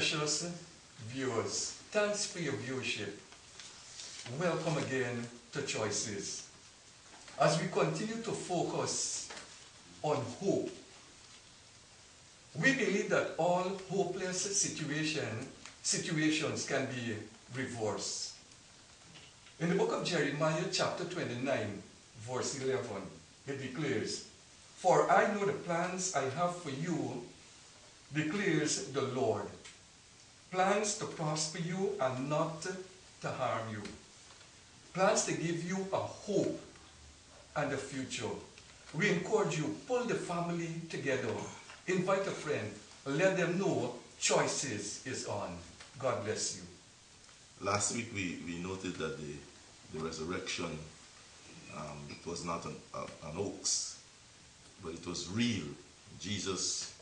precious viewers, thanks for your viewership. Welcome again to Choices. As we continue to focus on hope, we believe that all hopeless situations can be reversed. In the book of Jeremiah, chapter 29, verse 11, it declares, "For I know the plans I have for you, declares the Lord, plans to prosper you and not to harm you, plans to give you a hope and a future." We encourage you, pull the family together, invite a friend, let them know Choices is on. God bless you. Last week we noted that the resurrection, it was not an hoax, but it was real. Jesus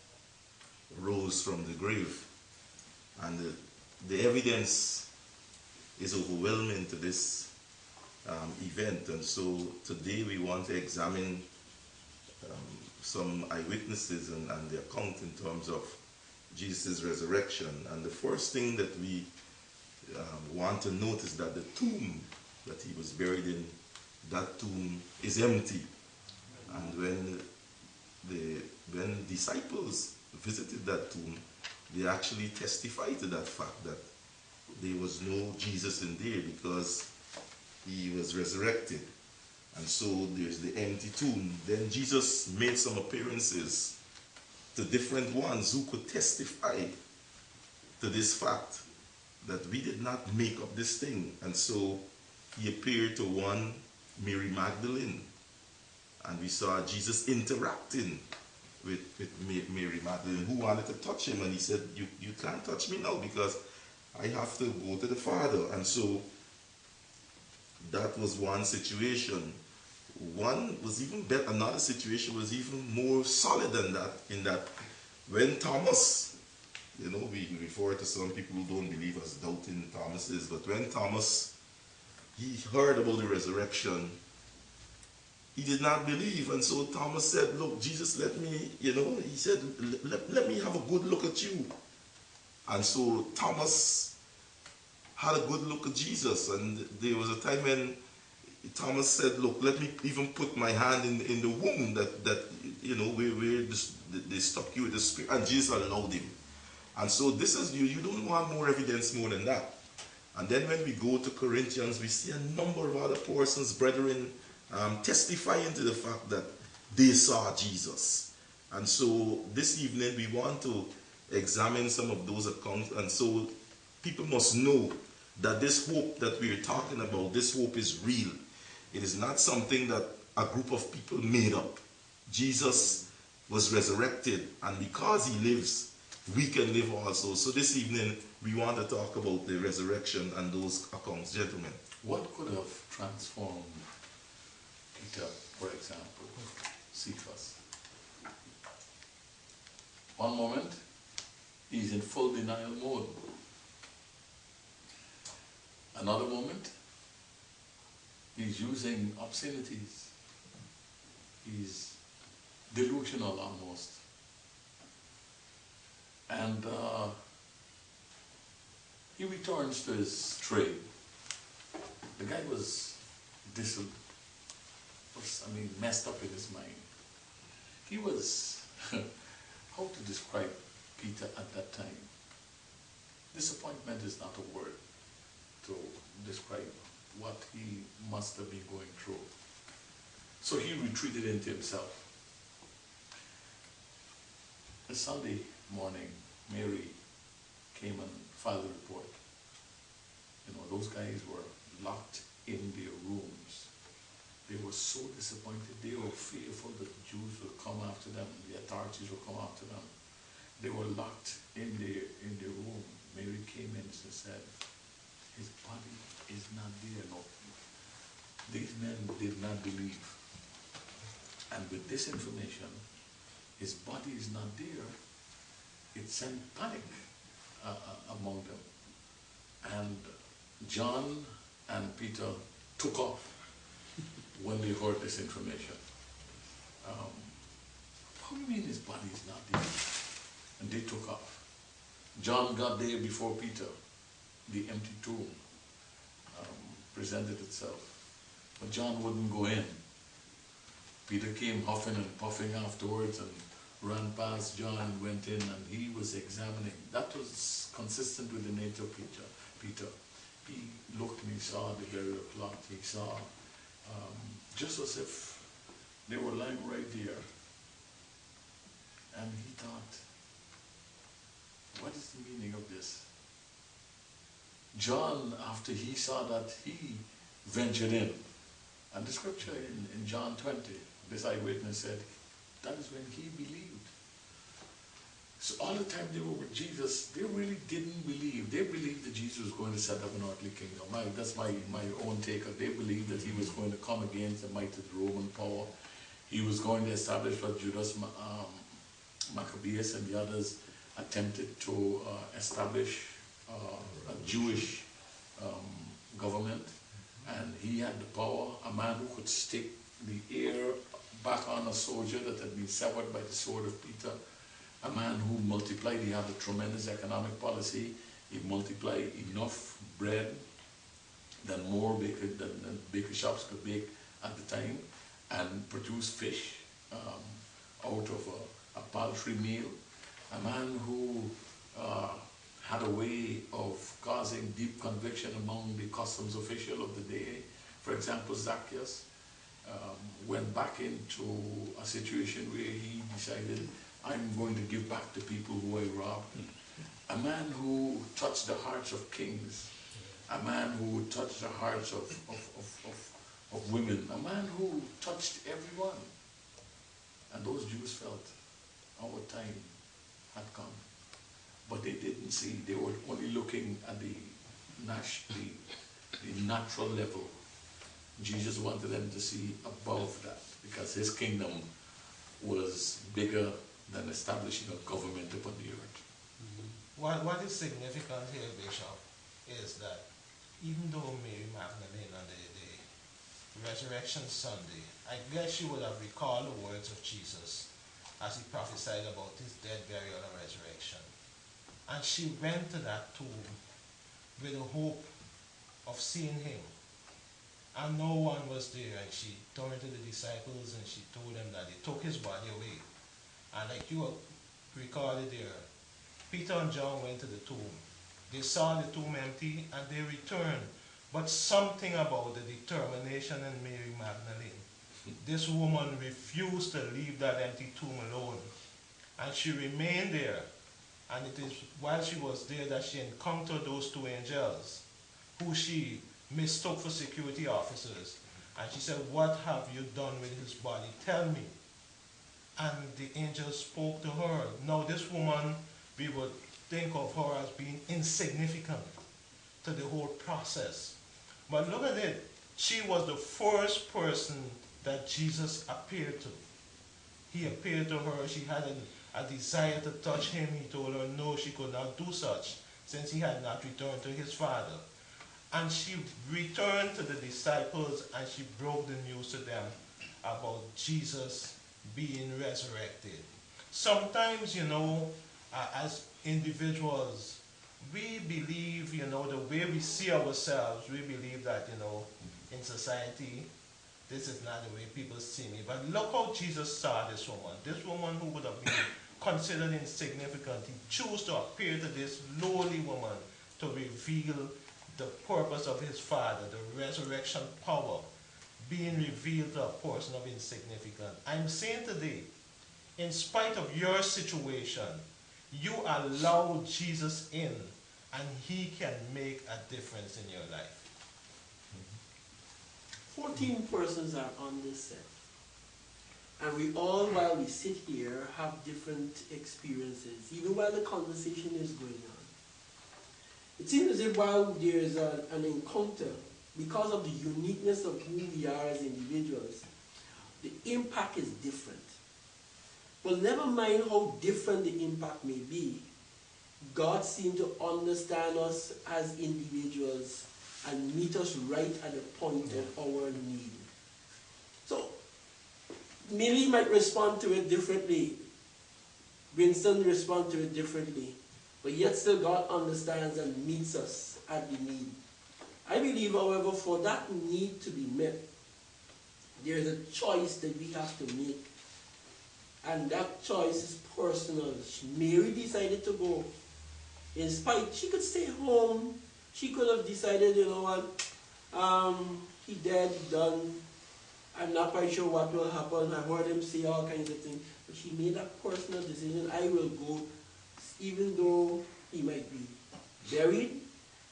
rose from the grave, and the evidence is overwhelming to this event. And so today we want to examine some eyewitnesses and the account in terms of Jesus' resurrection. And the first thing that we want to notice that the tomb that he was buried in, that tomb is empty. And when the disciples visited that tomb, they actually testified to that fact, that there was no Jesus in there because he was resurrected. And so there's the empty tomb. Then Jesus made some appearances to different ones who could testify to this fact, that we did not make up this thing. And so he appeared to one, Mary Magdalene, and we saw Jesus interacting with Mary Magdalene, who wanted to touch him, and he said, you can't touch me now because I have to go to the Father. And so that was one situation. One was even better. Another situation was even more solid than that, in that when Thomas, we refer to some people who don't believe as doubting Thomases, but when Thomas, he heard about the resurrection, he did not believe. And so Thomas said, "Look, Jesus, let me," he said, let me have a good look at you. And so Thomas had a good look at Jesus. And there was a time when Thomas said, "Look, let me even put my hand in the womb that where they stuck you with the Spirit." And Jesus allowed him. And so this is, you don't want more evidence more than that. And then when we go to Corinthians, we see a number of other persons, brethren, testifying to the fact that they saw Jesus. And so this evening we want to examine some of those accounts. And so people must know that this hope that we are talking about, this hope is real. It is not something that a group of people made up. Jesus was resurrected, and because he lives, we can live also. So this evening we want to talk about the resurrection and those accounts. Gentlemen, what could have transformed Peter, for example, Cephas? One moment, he's in full denial mode. Another moment, he's using obscenities. He's delusional almost. And he returns to his trade. The guy was messed up in his mind. He was, how to describe Peter at that time? Disappointment is not a word to describe what he must have been going through. So he retreated into himself. A Sunday morning, Mary came and filed a report. Those guys were locked in their rooms. They were so disappointed. They were fearful that the Jews would come after them, the authorities would come after them. They were locked in their room. Mary came in and said, "His body is not there." No. These men did not believe. And with this information, his body is not there, it sent panic among them. And John and Peter took off when they heard this information. How do you mean his body is not there? And they took off. John got there before Peter. The empty tomb presented itself. But John wouldn't go in. Peter came huffing and puffing afterwards and ran past John and went in, and he was examining. That was consistent with the nature of Peter. He looked and he saw the burial plot. He saw just as if they were lying right there. And he thought, what is the meaning of this? John, after he saw that, he ventured in. And the scripture in John 20, this eyewitness said, that is when he believed. So all the time they were with Jesus, they really didn't believe. They believed that Jesus was going to set up an earthly kingdom. That's my own take. They believed that he was going to come against the might of the Roman power. He was going to establish what Judas Maccabeus and the others attempted to establish a Jewish government. And he had the power, a man who could stick the ear back on a soldier that had been severed by the sword of Peter. A man who multiplied. He had a tremendous economic policy. He multiplied enough bread than baker shops could bake at the time, and produce fish out of a paltry meal. A man who had a way of causing deep conviction among the customs official of the day. For example, Zacchaeus went back into a situation where he decided, I'm going to give back to people who I robbed. A man who touched the hearts of kings. A man who touched the hearts of women. A man who touched everyone. And those Jews felt our time had come. But they didn't see. They were only looking at the natural level. Jesus wanted them to see above that, because his kingdom was bigger than establishing a government upon the earth. What is significant here, Bishop, is that even though Mary Magdalene on the Resurrection Sunday, I guess she would have recalled the words of Jesus as he prophesied about his death, burial, and resurrection. And she went to that tomb with the hope of seeing him. And no one was there, and she turned to the disciples and she told them that they took his body away. And like you recorded there, Peter and John went to the tomb. They saw the tomb empty and they returned. But something about the determination in Mary Magdalene. This woman refused to leave that empty tomb alone. And she remained there. And it is while she was there that she encountered those two angels, who she mistook for security officers. And she said, what have you done with his body? Tell me. And the angel spoke to her. Now this woman, we would think of her as being insignificant to the whole process. But look at it. She was the first person that Jesus appeared to. He appeared to her. She had a desire to touch him. He told her no, she could not do such, since he had not returned to his Father. And she returned to the disciples and she broke the news to them about Jesus being resurrected. Sometimes, as individuals, we believe, the way we see ourselves, we believe that, in society, this is not the way people see me. But look how Jesus saw this woman. This woman who would have been considered insignificant. He chose to appear to this lowly woman to reveal the purpose of his Father, the resurrection power, being revealed to a person of insignificance. I'm saying today, in spite of your situation, you allow Jesus in, and he can make a difference in your life. 14 persons are on this set. And we all, while we sit here, have different experiences, even while the conversation is going on. It seems as if while there is an encounter, because of the uniqueness of who we are as individuals, the impact is different. But never mind how different the impact may be, God seems to understand us as individuals and meet us right at the point of our need. So, Millie might respond to it differently. Winston respond to it differently. But yet still God understands and meets us at the need. I believe, however, for that need to be met, there is a choice that we have to make. And that choice is personal. Mary decided to go. In spite, she could stay home. She could have decided, you know what, he dead, he done. I'm not quite sure what will happen. I heard him say all kinds of things. But she made a personal decision. I will go, even though he might be buried.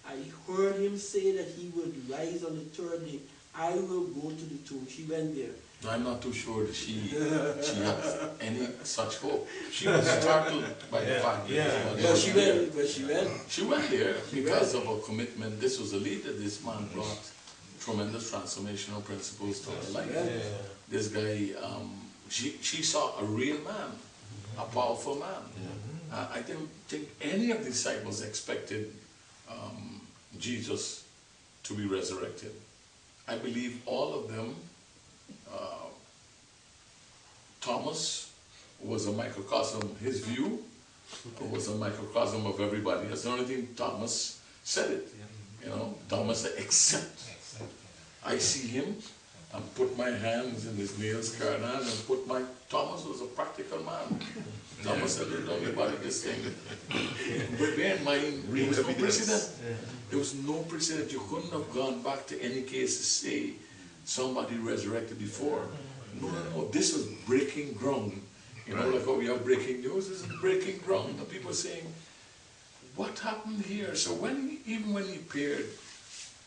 I heard him say that he would rise on the third day. I will go to the tomb. She went there. I'm not too sure that she has any such hope. She was startled by the fact that she went there because of her commitment. This was a leader. This man brought tremendous transformational principles to her life. This guy, she saw a real man, a powerful man. I don't think any of the disciples expected Jesus to be resurrected. I believe all of them, Thomas was a microcosm, his view was a microcosm of everybody. That's the only thing Thomas said it. You know, Thomas said, except I see him and put my hands in his nails, carnal, and put my... Thomas was a practical man. Thomas said, don't worry about this thing. But bear in mind, there was no precedent. There was no precedent. You couldn't have gone back to any case to say somebody resurrected before. No. This was breaking ground. You know, like how we have breaking news, this is breaking ground. The people saying, what happened here? So even when he appeared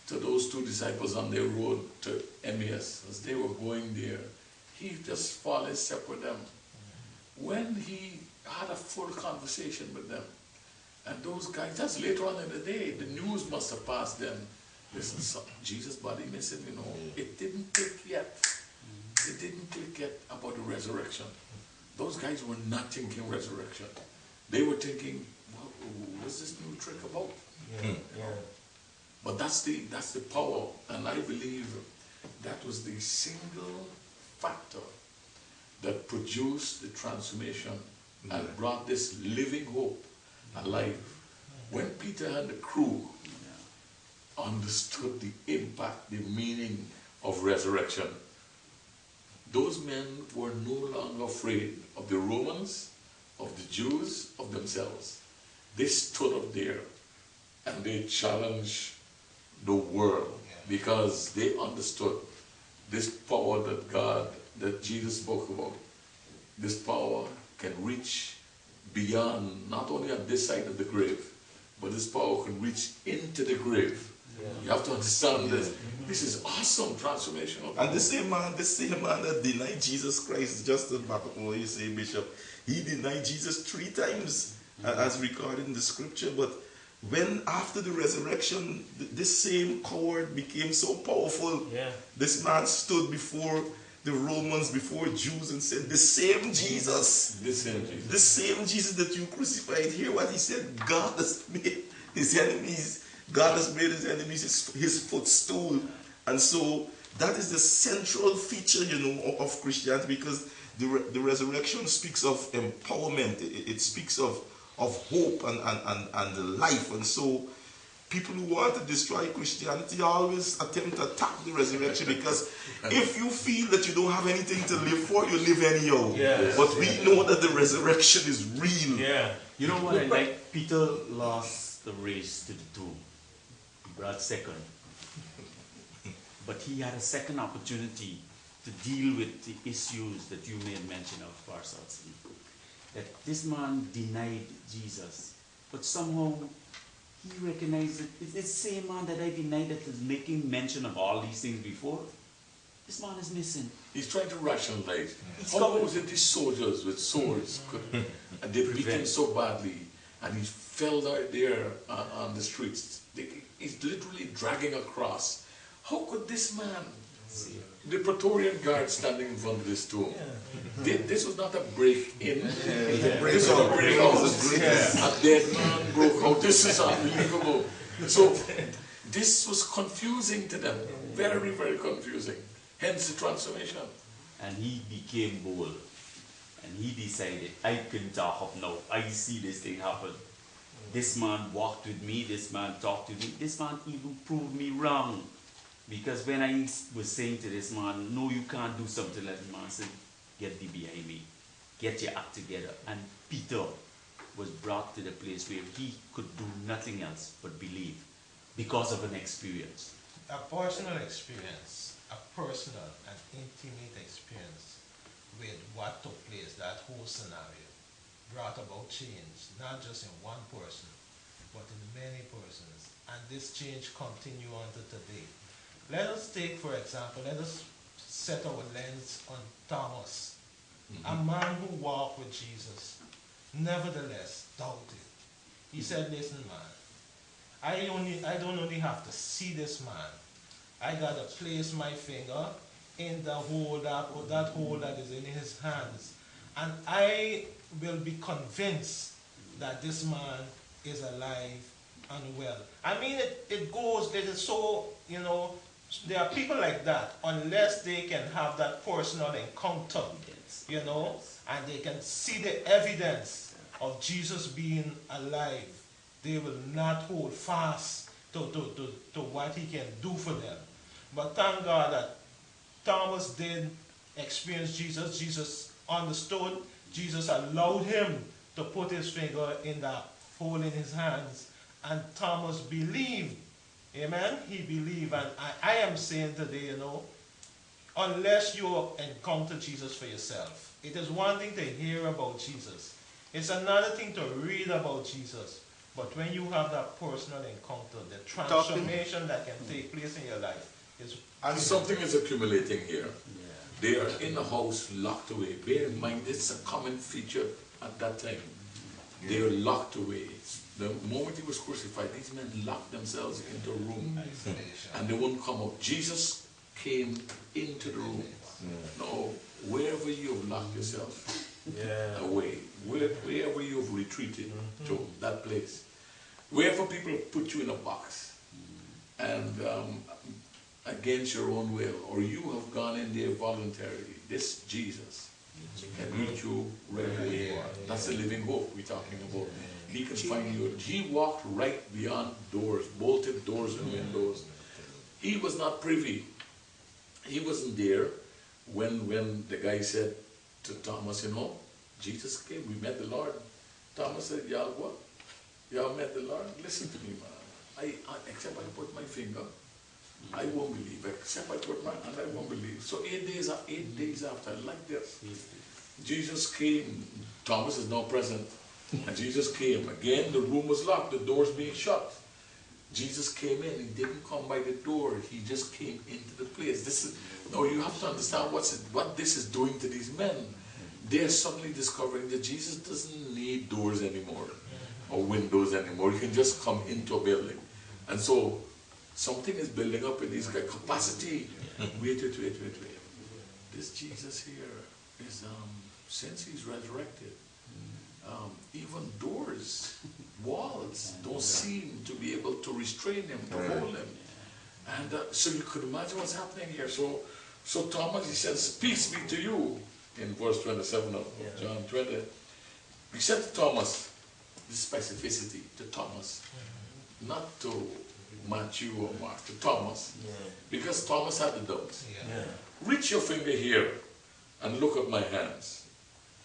to those two disciples on their road to Emmaus, as they were going there, he just fell in step with them. When he had a full conversation with them, and those guys, that's later on in the day, the news must have passed them. Listen, Jesus' body missing, you know. It didn't click yet. It didn't click yet about the resurrection. Those guys were not thinking resurrection. They were thinking, what's this new trick about? But that's the power, and I believe that was the single factor that produced the transformation and brought this living hope alive. When Peter and the crew understood the impact, the meaning of resurrection, those men were no longer afraid of the Romans, of the Jews, of themselves. They stood up there and they challenged the world because they understood this power that Jesus spoke about. This power can reach beyond, not only on this side of the grave, but this power can reach into the grave. You have to understand this. This is awesome transformation. And the same man that denied Jesus Christ, just to back up what you say, Bishop, he denied Jesus 3 times, as recorded in the scripture. But when after the resurrection, this same coward became so powerful, this man stood before the Romans, before Jews, and said, the same Jesus that you crucified, hear what he said, God has made his enemies his footstool. And so that is the central feature, you know, of Christianity, because the resurrection speaks of empowerment. It speaks of hope and life. And so people who want to destroy Christianity always attempt to attack the resurrection, because if you feel that you don't have anything to live for, you live anyhow. But we know that the resurrection is real. You know what I like? Peter lost the race to the tomb. He brought second. But he had a second opportunity to deal with the issues that you made mention of, Parsons. That this man denied Jesus, but somehow he recognized that it's the same man that I denied that is making mention of all these things before. This man is missing. He's trying to rationalize. How was it these soldiers with swords and they beat him so badly, and he fell there on the streets? He's literally dragging across. How could this man, the Praetorian Guard standing in front of this tomb, this was not a break-in, this was a break-out. A dead man broke out. This is unbelievable. So this was confusing to them, very, very confusing. Hence the transformation. And he became bold. And he decided, I can talk up now. I see this thing happen. this man walked with me, this man talked with me, this man even proved me wrong. Because when I was saying to this man, no, you can't do something like that, the man said, get thee behind me, get your act together. And Peter was brought to the place where he could do nothing else but believe because of an experience. A personal experience, a personal and intimate experience with what took place, that whole scenario, brought about change, not just in one person, but in many persons. And this change continue on to today. Let us take, for example, let us set our lens on Thomas, a man who walked with Jesus, nevertheless doubted. He said, listen, man, I don't only have to see this man, I got to place my finger in the hole that hole that is in his hands, and I will be convinced that this man is alive and well. I mean, it is so, there are people like that, unless they can have that personal encounter, and they can see the evidence of Jesus being alive, they will not hold fast to what he can do for them. But thank God that Thomas did experience Jesus. Jesus understood. Jesus allowed him to put his finger in that hole in his hands. And Thomas believed. Amen? He believed. And I am saying today, unless you encounter Jesus for yourself, it is one thing to hear about Jesus. It's another thing to read about Jesus. But when you have that personal encounter, the transformation that can take place in your life is... And something is accumulating here. They are in the house locked away. Bear in mind, it's a common feature at that time. They are locked away. The moment he was crucified, these men locked themselves into a room. And they wouldn't come out. Jesus came into the room. Now, wherever you have locked yourself away, wherever you have retreated to that place, wherever people put you in a box, and against your own will, or you have gone in there voluntarily, this Jesus can meet you right where you are. That's the living hope we're talking about. He can find you. He walked right beyond doors, bolted doors and windows. He was not privy. He wasn't there when the guy said to Thomas, Jesus came, we met the Lord. Thomas said, y'all what? Y'all met the Lord? Listen to me, man. Except I put my finger, I won't believe. Except I put my hand, I won't believe. So 8 days after, like this, Jesus came. Thomas is now present. And Jesus came. Again, the room was locked, the doors being shut. Jesus came in. He didn't come by the door. He just came into the place. Now you have to understand what this is doing to these men. They're suddenly discovering that Jesus doesn't need doors anymore or windows anymore. He can just come into a building. And so something is building up in these guys. Capacity. Wait. This Jesus here is, since he's resurrected, even doors, walls don't seem to be able to restrain him, to hold him. And so you could imagine what's happening here. So Thomas, he says, peace be to you, in verse 27 of John 20. He said to Thomas, the specificity to Thomas, not to Matthew or Mark, to Thomas, because Thomas had the doubts. Reach your finger here and look at my hands,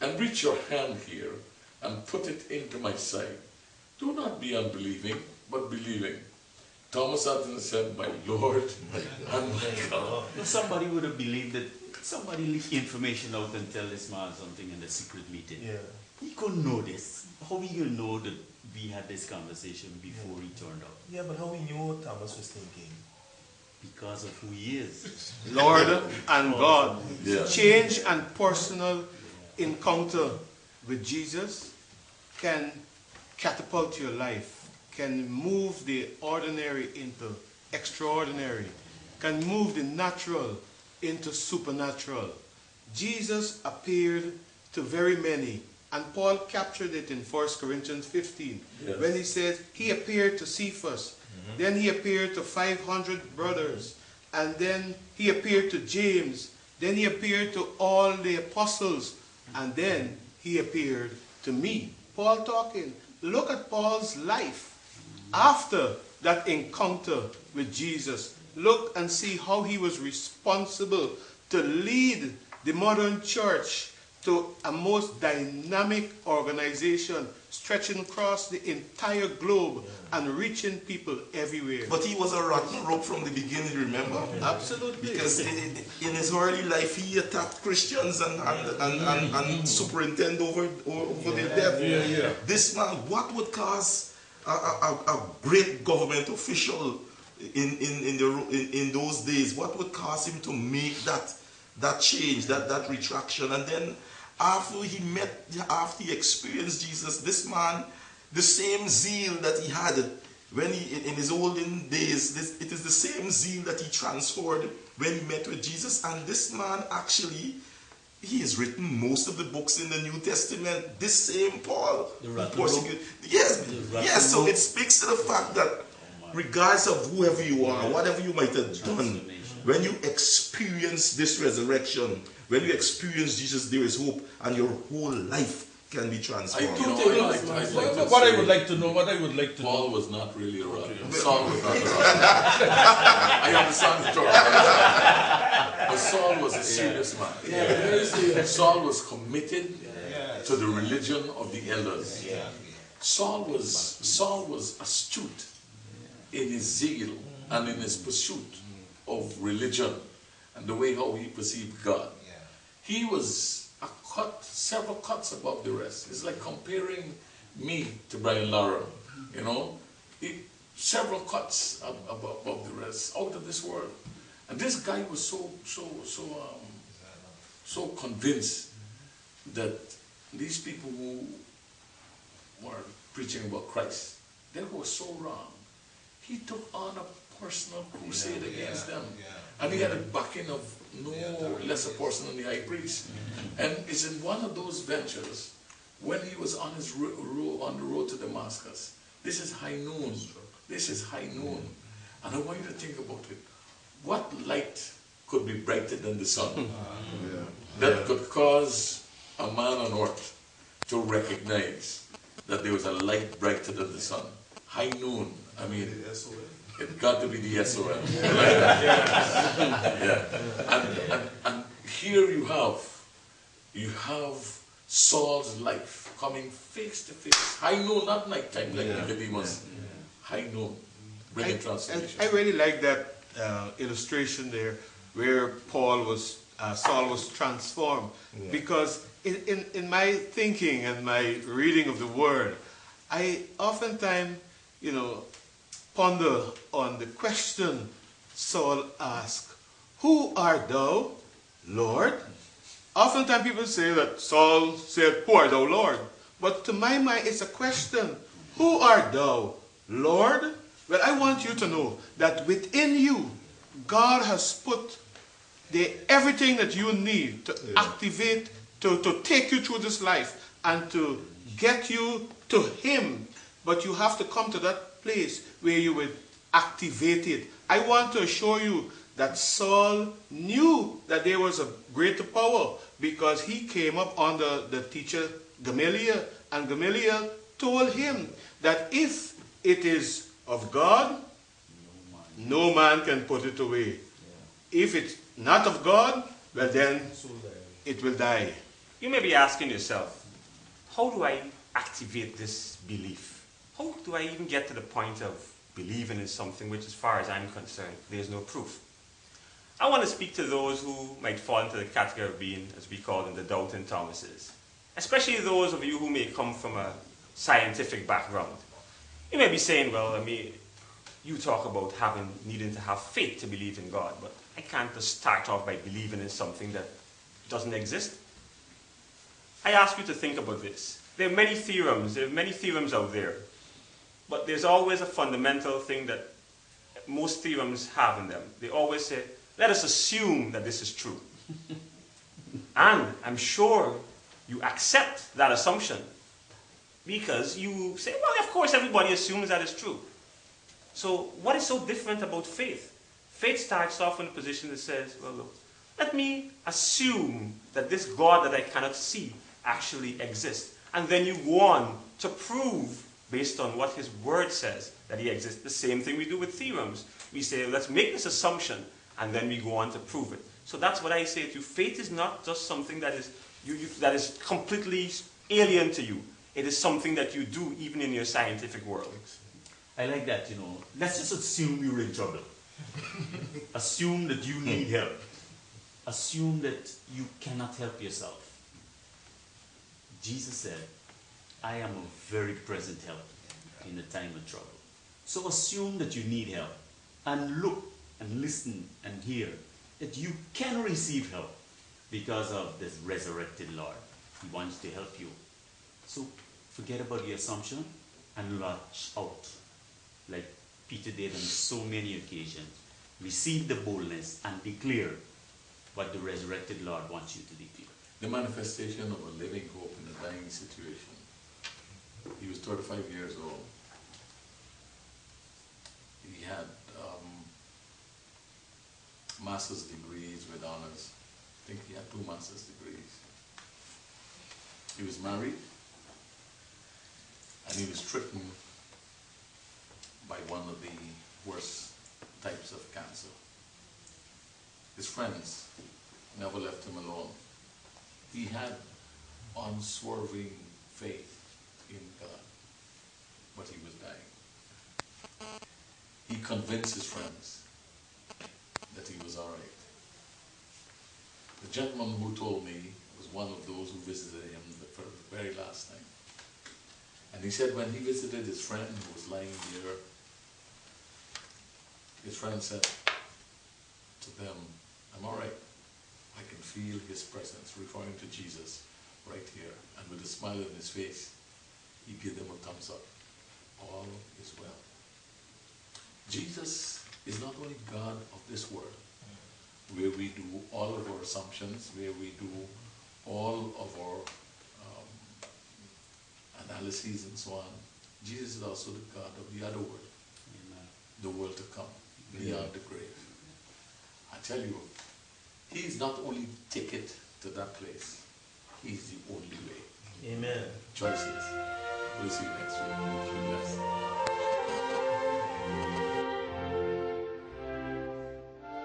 and reach your hand here and put it into my side. Do not be unbelieving, but believing. Thomas answered and said, my Lord and my God. Somebody would have believed that somebody leaked information out and tell this man something in the secret meeting. He couldn't know this. How we gonna know that we had this conversation before he turned up? Yeah, but how we knew what Thomas was thinking? Because of who he is. Lord and God. Yeah. Change and personal encounter with Jesus can catapult your life, can move the ordinary into extraordinary, can move the natural into supernatural. Jesus appeared to very many, and Paul captured it in 1 Corinthians 15, when he says he appeared to Cephas, then he appeared to 500 brothers, and then he appeared to James, then he appeared to all the apostles, and then he appeared to me. Paul talking. look at Paul's life after that encounter with Jesus. Look and see how he was responsible to lead the modern church to a most dynamic organization stretching across the entire globe and reaching people everywhere. But he was a rotten rope from the beginning, remember? Absolutely. Because in his early life, he attacked Christians and superintended over their death. This man, what would cause a great government official in those days, what would cause him to make that change, that retraction? And then after he experienced Jesus, this man, the same zeal that he had when in his olden days, it is the same zeal that he transferred when he met with Jesus. And this man actually, he has written most of the books in the New Testament. This same Paul, yes. So it speaks to the fact that regardless of whoever you are, whatever you might have done, when you experience this resurrection, when you experience Jesus, there is hope, and your whole life can be transformed. What I would like to know, Paul was not really a rotten. Saul was not a rotten. I understand the story. But Saul was a serious man. Saul was committed to the religion of the elders. Saul was astute in his zeal and in his pursuit of religion and the way how he perceived God. He was several cuts above the rest. It's like comparing me to Brian Lara, several cuts above the rest, out of this world. And this guy was so convinced that these people who were preaching about Christ, they were so wrong. He took on a personal crusade against them. And he had a backing of no less a person than the high priest. And it's in one of those ventures, when he was on his on the road to Damascus. This is high noon. And I want you to think about it. What light could be brighter than the sun? That could cause a man on earth to recognize that there was a light brighter than the sun. High noon. I mean, it got to be the SOL. And here you have Saul's life coming face to face. High noon, not nighttime like Nicodemus. High noon, bringing transformation. I really like that illustration there, where Saul was transformed, because in my thinking and my reading of the Word, I oftentimes, ponder on the question Saul asked, "Who art thou, Lord?" Oftentimes people say that Saul said, "Who art thou, Lord?" But to my mind, it's a question, "Who art thou, Lord?" Well, I want you to know that within you, God has put everything that you need to activate, to take you through this life and to get you to Him. But you have to come to that place where you would activate it. I want to assure you that Saul knew that there was a greater power, because he came up under the teacher Gamaliel, and Gamaliel told him that if it is of God, no man can put it away. If it's not of God, well then it will die. You may be asking yourself, how do I activate this belief? How do I even get to the point of believing in something which, as far as I'm concerned, there's no proof? I want to speak to those who might fall into the category of being, as we call them, the doubting Thomases. Especially those of you who may come from a scientific background. You may be saying, well, you talk about needing to have faith to believe in God, but I can't just start off by believing in something that doesn't exist. I ask you to think about this. There are many theorems out there. But there's always a fundamental thing that most theorems have in them. They always say, let us assume that this is true. And I'm sure you accept that assumption, because you say, well, of course everybody assumes that it's true. So what is so different about faith? Faith starts off in a position that says, well, look, let me assume that this God that I cannot see actually exists. And then you go on to prove based on what his word says, that he exists. The same thing we do with theorems. We say, let's make this assumption, and then we go on to prove it. So that's what I say to you. Faith is not just something that is, that is completely alien to you. It is something that you do even in your scientific world. I like that, you know. Let's just assume you're in trouble. Assume that you need help. Assume that you cannot help yourself. Jesus said, I am a very present help in the time of trouble. So assume that you need help, and look and listen and hear that you can receive help because of this resurrected Lord. He wants to help you. So forget about the assumption and launch out like Peter did on so many occasions. Receive the boldness and declare what the resurrected Lord wants you to declare. The manifestation of a living hope in a dying situation. He was 35 years old. He had master's degrees with honors. I think he had 2 master's degrees. He was married, and he was stricken by one of the worst types of cancer. His friends never left him alone. He had unswerving faith in God, but he was dying. He convinced his friends that he was all right. The gentleman who told me was one of those who visited him for the very last time. And he said when he visited his friend who was lying there, his friend said to them, I'm all right. I can feel his presence, referring to Jesus right here. And with a smile on his face, he gave them a thumbs up. All is well. Jesus is not only God of this world, where we do all of our assumptions, where we do all of our analyses and so on. Jesus is also the God of the other world, the world to come, beyond the grave. I tell you, he is not only ticket to that place, he is the only way. Amen. Choices. We'll see you next week. Be blessed.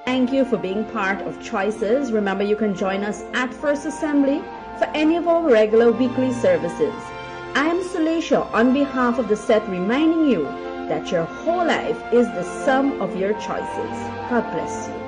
Thank you for being part of Choices. Remember, you can join us at First Assembly for any of our regular weekly services. I am Celestia on behalf of the set, reminding you that your whole life is the sum of your choices. God bless you.